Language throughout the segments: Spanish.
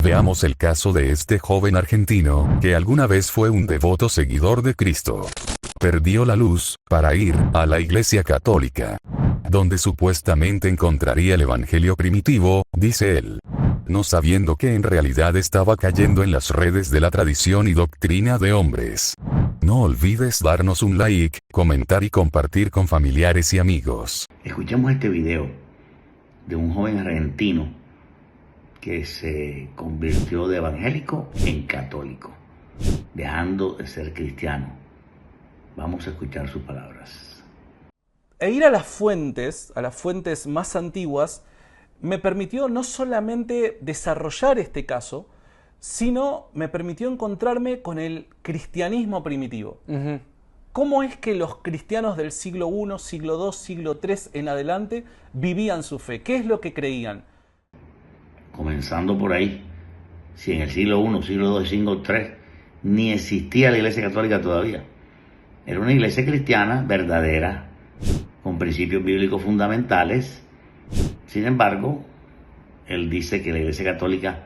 Veamos el caso de este joven argentino, que alguna vez fue un devoto seguidor de Cristo. Perdió la luz, para ir a la Iglesia Católica, donde supuestamente encontraría el Evangelio primitivo, dice él, no sabiendo que en realidad estaba cayendo en las redes de la tradición y doctrina de hombres. No olvides darnos un like, comentar y compartir con familiares y amigos. Escuchemos este video de un joven argentino que se convirtió de evangélico en católico, dejando de ser cristiano. Vamos a escuchar sus palabras. E ir a las fuentes más antiguas, me permitió no solamente desarrollar este caso, sino me permitió encontrarme con el cristianismo primitivo. ¿Cómo es que los cristianos del siglo I, siglo II, siglo III en adelante vivían su fe? ¿Qué es lo que creían? Comenzando por ahí, si en el siglo I, siglo II, siglo III, ni existía la Iglesia Católica todavía. Era una iglesia cristiana verdadera, con principios bíblicos fundamentales. Sin embargo, él dice que la Iglesia Católica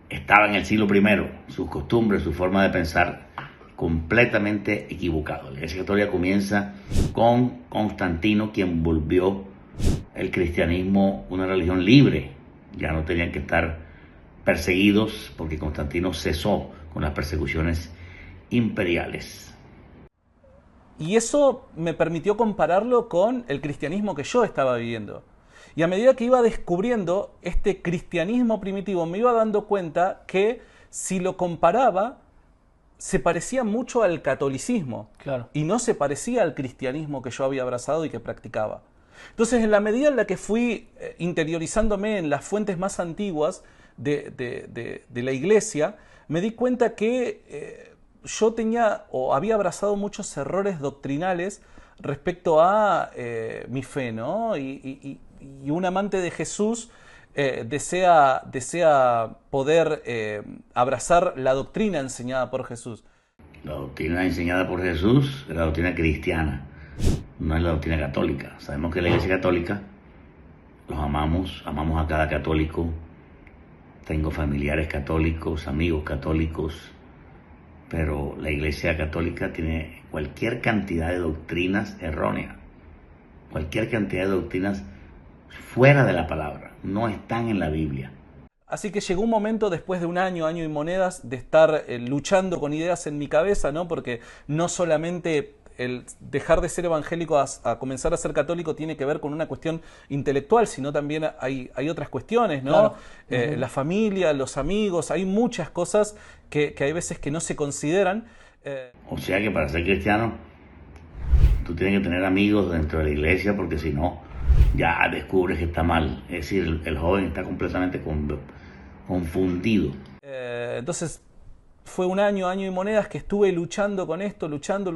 estaba en el siglo I, sus costumbres, su forma de pensar completamente equivocado. La Iglesia Católica comienza con Constantino, quien volvió el cristianismo una religión libre. Ya no tenían que estar perseguidos porque Constantino cesó con las persecuciones imperiales. Y eso me permitió compararlo con el cristianismo que yo estaba viviendo. Y a medida que iba descubriendo este cristianismo primitivo, me iba dando cuenta que si lo comparaba, se parecía mucho al catolicismo. Claro. Y no se parecía al cristianismo que yo había abrazado y que practicaba. Entonces, en la medida en la que fui interiorizándome en las fuentes más antiguas de la iglesia, me di cuenta que yo tenía o había abrazado muchos errores doctrinales respecto a mi fe, ¿no? Y un amante de Jesús desea poder abrazar la doctrina enseñada por Jesús. La doctrina enseñada por Jesús es la doctrina cristiana, no es la doctrina católica. Sabemos que la Iglesia Católica los amamos a cada católico. Tengo familiares católicos, amigos católicos, pero la Iglesia Católica tiene cualquier cantidad de doctrinas erróneas, cualquier cantidad de doctrinas fuera de la palabra, no están en la Biblia. Así que llegó un momento, después de un año y monedas, de estar luchando con ideas en mi cabeza, ¿no? Porque no solamente el dejar de ser evangélico a comenzar a ser católico tiene que ver con una cuestión intelectual, sino también hay otras cuestiones, ¿no? Claro. La familia, los amigos, hay muchas cosas que hay veces que no se consideran. O sea que para ser cristiano, tú tienes que tener amigos dentro de la iglesia, porque si no, ya descubres que está mal. Es decir, el joven está completamente confundido. Entonces, fue un año y monedas que estuve luchando con esto, luchando,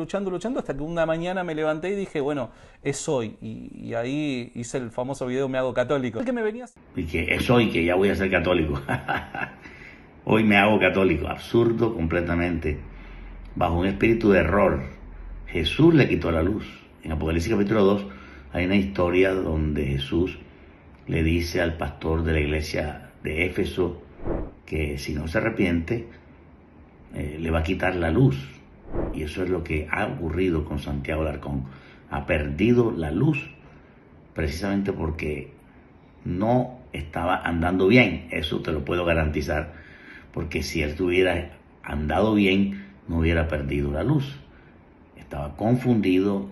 hasta que una mañana me levanté y dije, bueno, es hoy. Y ahí hice el famoso video Me Hago Católico. ¿Qué me venías? Y que es hoy que ya voy a ser católico. Hoy me hago católico. Absurdo completamente. Bajo un espíritu de error. Jesús le quitó la luz. En Apocalipsis capítulo 2 hay una historia donde Jesús le dice al pastor de la iglesia de Éfeso que si no se arrepiente, le va a quitar la luz. Y eso es lo que ha ocurrido con Santiago Alarcón. Ha perdido la luz precisamente porque no estaba andando bien. Eso te lo puedo garantizar, porque si él hubiera andado bien, no hubiera perdido la luz. Estaba confundido,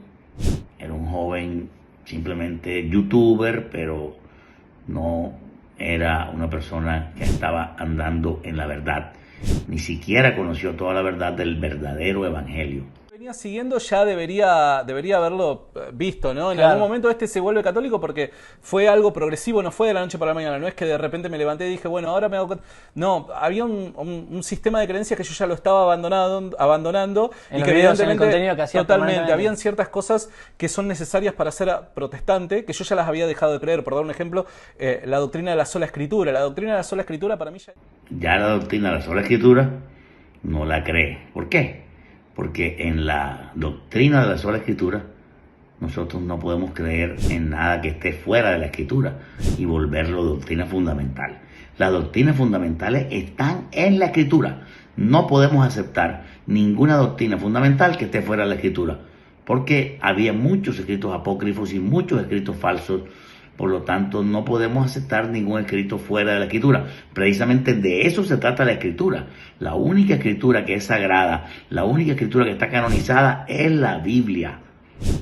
era un joven simplemente youtuber, pero no era una persona que estaba andando en la verdad. Ni siquiera conoció toda la verdad del verdadero evangelio. Venía siguiendo, ya debería haberlo visto, ¿no? En Claro. algún momento se vuelve católico porque fue algo progresivo, no fue de la noche para la mañana. No es que de repente me levanté y dije, bueno, ahora me hago... No, había un sistema de creencias que yo ya lo estaba abandonando En y los que videos, en el evidentemente, contenido que hacías totalmente, permanentemente. habían ciertas cosas que son necesarias para ser protestante, que yo ya las había dejado de creer. Por dar un ejemplo, la doctrina de la sola escritura. La doctrina de la sola escritura para mí Ya la doctrina de la sola escritura no la cree. ¿Por qué? Porque en la doctrina de la sola escritura nosotros no podemos creer en nada que esté fuera de la escritura y volverlo doctrina fundamental. Las doctrinas fundamentales están en la Escritura. No podemos aceptar ninguna doctrina fundamental que esté fuera de la Escritura, porque había muchos escritos apócrifos y muchos escritos falsos. Por lo tanto, no podemos aceptar ningún escrito fuera de la Escritura. Precisamente de eso se trata la Escritura. La única Escritura que es sagrada, la única Escritura que está canonizada es la Biblia.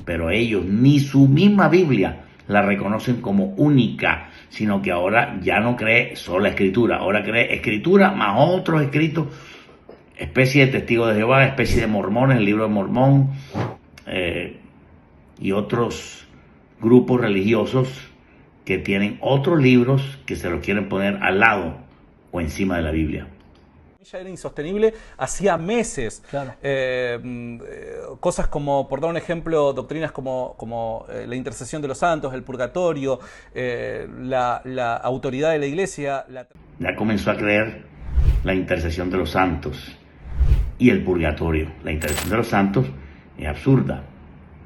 Pero ellos ni su misma Biblia la reconocen como única, sino que ahora ya no cree sola Escritura. Ahora cree Escritura más otros escritos, especie de testigos de Jehová, especie de mormones, el libro de Mormón, y otros grupos religiosos que tienen otros libros que se los quieren poner al lado o encima de la Biblia. Ya era insostenible hacía meses. Claro. Cosas como, por dar un ejemplo, doctrinas como la intercesión de los santos, el purgatorio, la autoridad de la iglesia. Ya comenzó a creer la intercesión de los santos y el purgatorio. La intercesión de los santos es absurda.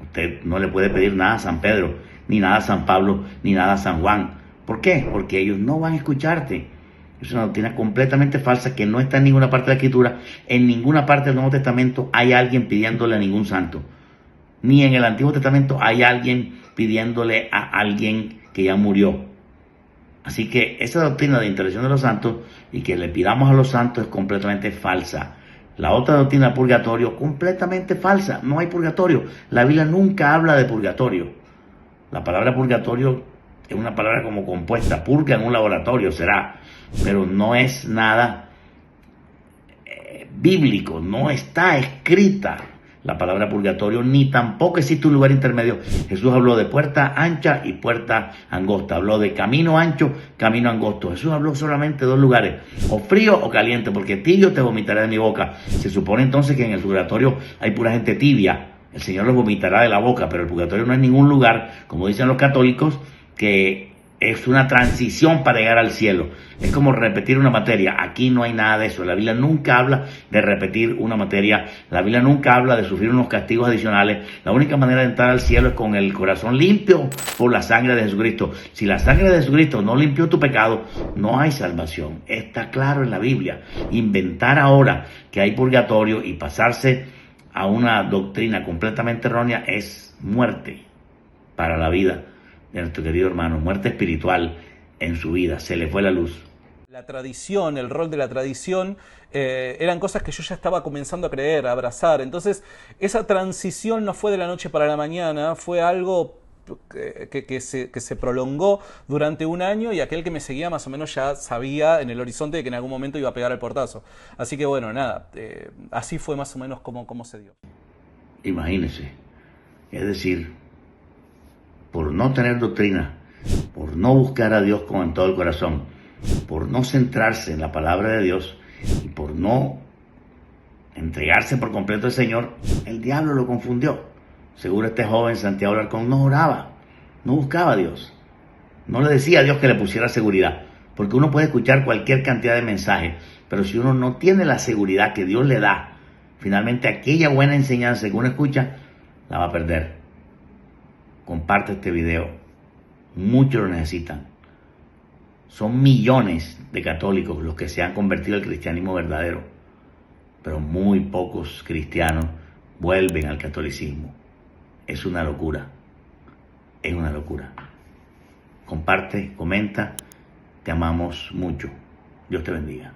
Usted no le puede pedir nada a San Pedro, ni nada a San Pablo, ni nada a San Juan. ¿Por qué? Porque ellos no van a escucharte. Es una doctrina completamente falsa que no está en ninguna parte de la Escritura. En ninguna parte del Nuevo Testamento hay alguien pidiéndole a ningún santo. Ni en el Antiguo Testamento hay alguien pidiéndole a alguien que ya murió. Así que esa doctrina de intercesión de los santos y que le pidamos a los santos es completamente falsa. La otra doctrina del purgatorio, completamente falsa. No hay purgatorio. La Biblia nunca habla de purgatorio. La palabra purgatorio es una palabra como compuesta. Purga en un laboratorio será, pero no es nada bíblico. No está escrita la palabra purgatorio, ni tampoco existe un lugar intermedio. Jesús habló de puerta ancha y puerta angosta. Habló de camino ancho, camino angosto. Jesús habló solamente de dos lugares, o frío o caliente, porque tibio te vomitaré de mi boca. Se supone entonces que en el purgatorio hay pura gente tibia. El Señor los vomitará de la boca, pero el purgatorio no es ningún lugar, como dicen los católicos, que es una transición para llegar al cielo. Es como repetir una materia. Aquí no hay nada de eso. La Biblia nunca habla de repetir una materia. La Biblia nunca habla de sufrir unos castigos adicionales. La única manera de entrar al cielo es con el corazón limpio por la sangre de Jesucristo. Si la sangre de Jesucristo no limpió tu pecado, no hay salvación. Está claro en la Biblia. Inventar ahora que hay purgatorio y pasarse a una doctrina completamente errónea es muerte para la vida de nuestro querido hermano, muerte espiritual en su vida. Se le fue la luz. La tradición, el rol de la tradición, eran cosas que yo ya estaba comenzando a creer, a abrazar. Entonces, esa transición no fue de la noche para la mañana, fue algo que se prolongó durante un año, y aquel que me seguía más o menos ya sabía en el horizonte de que en algún momento iba a pegar el portazo. Así que bueno, nada, así fue más o menos como se dio. Imagínese, es decir, por no tener doctrina, por no buscar a Dios con todo el corazón, por no centrarse en la palabra de Dios y por no entregarse por completo al Señor, el diablo lo confundió. Seguro este joven Santiago Alarcón no oraba, no buscaba a Dios, no le decía a Dios que le pusiera seguridad, porque uno puede escuchar cualquier cantidad de mensajes, pero si uno no tiene la seguridad que Dios le da, finalmente aquella buena enseñanza que uno escucha, la va a perder. Comparte este video, muchos lo necesitan. Son millones de católicos los que se han convertido al cristianismo verdadero, pero muy pocos cristianos vuelven al catolicismo. Es una locura, es una locura. Comparte, comenta, te amamos mucho. Dios te bendiga.